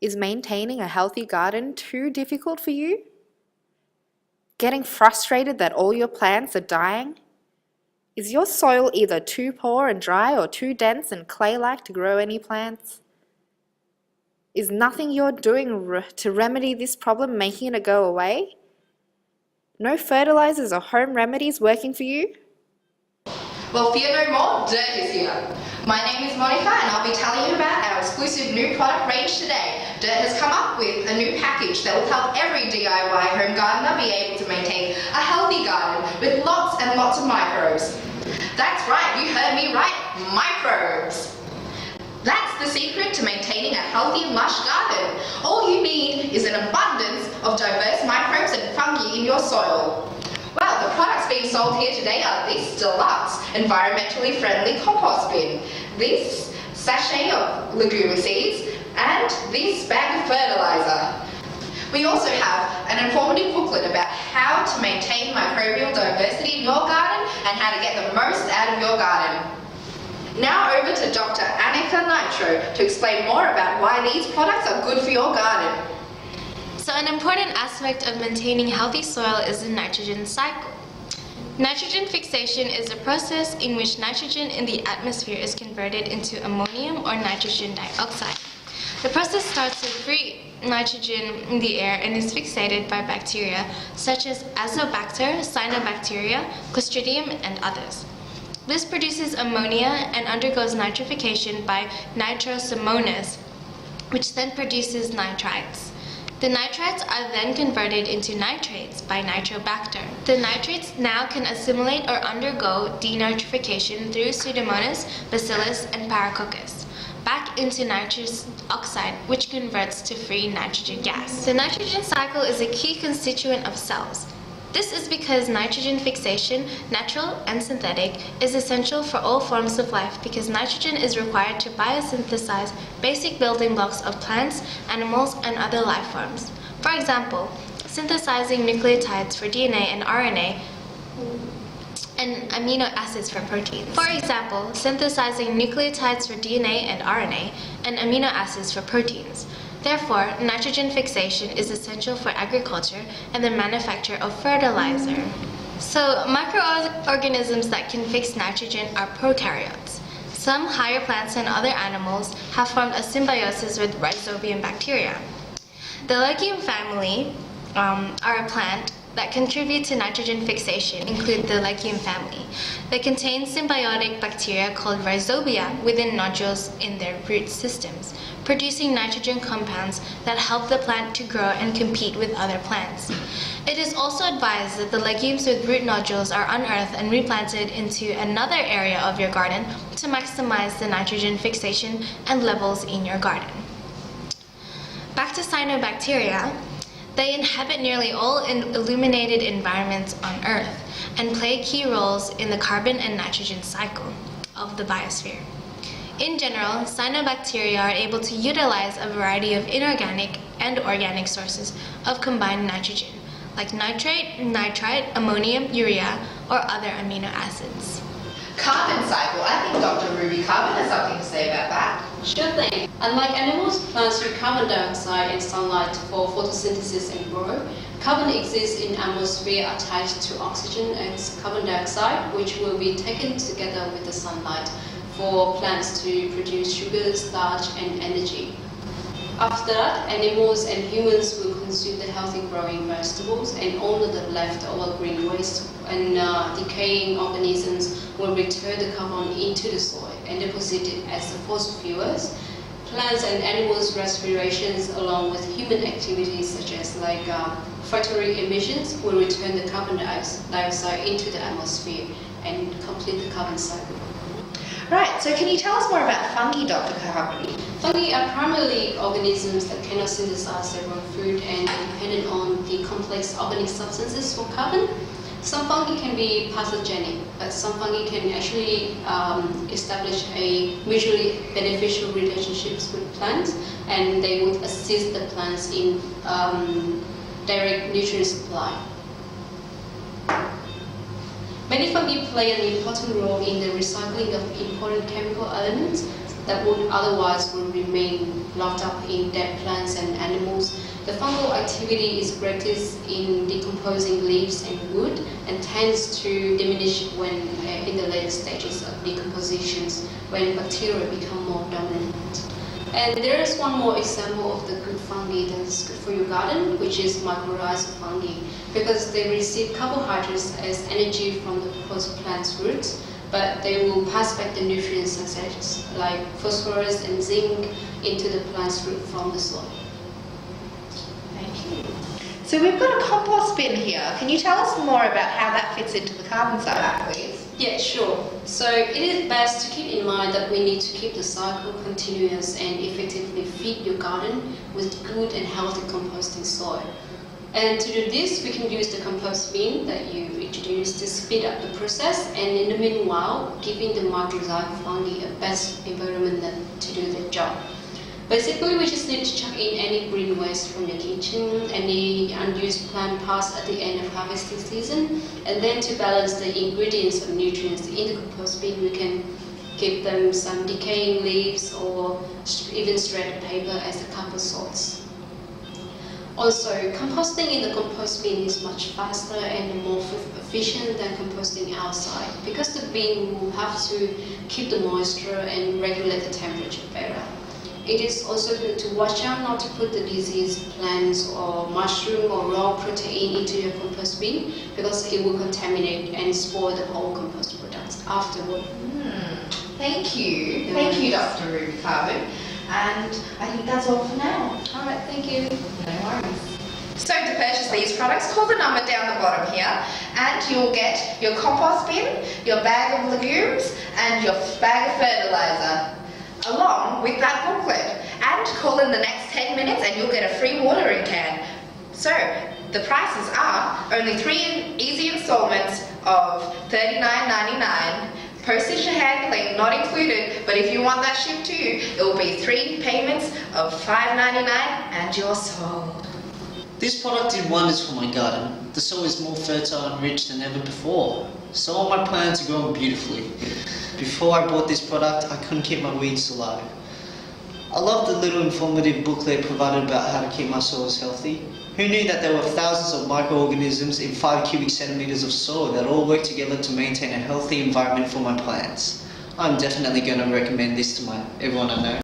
Is maintaining a healthy garden too difficult for you? Getting frustrated that all your plants are dying? Is your soil either too poor and dry or too dense and clay-like to grow any plants? Is nothing you're doing to remedy this problem making it go away? No fertilizers or home remedies working for you? Well, fear no more, Dirt is here. My name is Monica and I'll be telling you about our exclusive new product range today. Dirt has come up with a new package that will help every DIY home gardener be able to maintain a healthy garden with lots and lots of microbes. That's right, you heard me right, microbes. That's the secret to maintaining a healthy and lush garden. All you need is an abundance of diverse microbes and fungi in your soil. Well, the products being sold here today are this deluxe, environmentally friendly compost bin, this sachet of legume seeds, and this bag of fertilizer. We also have an informative booklet about how to maintain microbial diversity in your garden and how to get the most out of your garden. Now over to Dr. Annika Nitro to explain more about why these products are good for your garden. So an important aspect of maintaining healthy soil is the nitrogen cycle. Nitrogen fixation is a process in which nitrogen in the atmosphere is converted into ammonium or nitrogen dioxide. The process starts with free nitrogen in the air and is fixated by bacteria such as Azobacter, Cyanobacteria, Clostridium, and others. This produces ammonia and undergoes nitrification by nitrosomonas, which then produces nitrites. The nitrites are then converted into nitrates by Nitrobacter. The nitrates now can assimilate or undergo denitrification through Pseudomonas, Bacillus, and Paracoccus, back into nitrous oxide, which converts to free nitrogen gas. The nitrogen cycle is a key constituent of cells. This is because nitrogen fixation, natural and synthetic, is essential for all forms of life because nitrogen is required to biosynthesize basic building blocks of plants, animals, and other life forms. For example, synthesizing nucleotides for DNA and RNA and amino acids for proteins. For example, synthesizing nucleotides for DNA and RNA and amino acids for proteins. Therefore, nitrogen fixation is essential for agriculture and the manufacture of fertilizer. So, microorganisms that can fix nitrogen are prokaryotes. Some higher plants and other animals have formed a symbiosis with rhizobium bacteria. The legume family are a plant that contribute to nitrogen fixation include the legume family. They contain symbiotic bacteria called rhizobia within nodules in their root systems, producing nitrogen compounds that help the plant to grow and compete with other plants. It is also advised that the legumes with root nodules are unearthed and replanted into another area of your garden to maximize the nitrogen fixation and levels in your garden. Back to cyanobacteria. They inhabit nearly all illuminated environments on Earth and play key roles in the carbon and nitrogen cycle of the biosphere. In general, cyanobacteria are able to utilize a variety of inorganic and organic sources of combined nitrogen, like nitrate, nitrite, ammonium, urea, or other amino acids. Carbon cycle. I think Dr. Ruby Carbon has something to say about that. Sure thing. Unlike animals, plants use carbon dioxide and sunlight for photosynthesis and growth. Carbon exists in the atmosphere attached to oxygen and carbon dioxide, which will be taken together with the sunlight for plants to produce sugar, starch, and energy. After that, animals and humans will consume the healthy growing vegetables, and all of the leftover green waste and decaying organisms will return the carbon into the soil and deposit it as the fossil fuels. Plants and animals' respirations along with human activities such as factory emissions will return the carbon dioxide into the atmosphere and complete the carbon cycle. Right, so can you tell us more about fungi, Dr. Kahabari? Fungi are primarily organisms that cannot synthesize their own food and dependent on the complex organic substances for carbon. Some fungi can be pathogenic, but some fungi can actually establish a mutually beneficial relationships with plants, and they would assist the plants in direct nutrient supply. Many fungi play an important role in the recycling of important chemical elements that would otherwise will remain locked up in dead plants and animals. The fungal activity is greatest in decomposing leaves and wood and tends to diminish when in the later stages of decompositions when bacteria become more dominant. And there is one more example of the good fungi that is good for your garden, which is mycorrhizal fungi, because they receive carbohydrates as energy from the host plant's roots, but they will pass back the nutrients such as like phosphorus and zinc into the plant's root from the soil. Thank you. So we've got a compost bin here. Can you tell us more about how that fits into the carbon cycle, please? Yeah, sure. So it is best to keep in mind that we need to keep the cycle continuous and effectively feed your garden with good and healthy composting soil. And to do this, we can use the compost bin that you introduced to speed up the process, and in the meanwhile, giving the mycorrhizal fungi a best environment to do their job. Basically, we just need to chuck in any green waste from your kitchen, any unused plant parts at the end of harvesting season, and then to balance the ingredients of nutrients in the compost bin, we can give them some decaying leaves or even shredded paper as the compost source. Also, composting in the compost bin is much faster and more efficient than composting outside, because the bin will have to keep the moisture and regulate the temperature better. It is also good to watch out not to put the diseased plants or mushroom or raw protein into your compost bin, because it will contaminate and spoil the whole compost products afterward. Thank you. Thank you, Dr. Ruby Carbon. And I think that's all for now. All right, thank you. No worries. So to purchase these products, call the number down the bottom here, and you'll get your compost bin, your bag of legumes, and your bag of fertilizer, along with that booklet. And call in the next 10 minutes and you'll get a free watering can. So the prices are only 3 easy installments of $39.99. Postage and handling not included, but if you want that shipped to you, it will be 3 payments of $5.99 and you're sold. This product did wonders for my garden. The soil is more fertile and rich than ever before. So all my plants are growing beautifully. Before I bought this product, I couldn't keep my weeds alive. I love the little informative booklet provided about how to keep my soils healthy. Who knew that there were thousands of microorganisms in 5 cubic centimeters of soil that all work together to maintain a healthy environment for my plants? I'm definitely going to recommend this to everyone I know.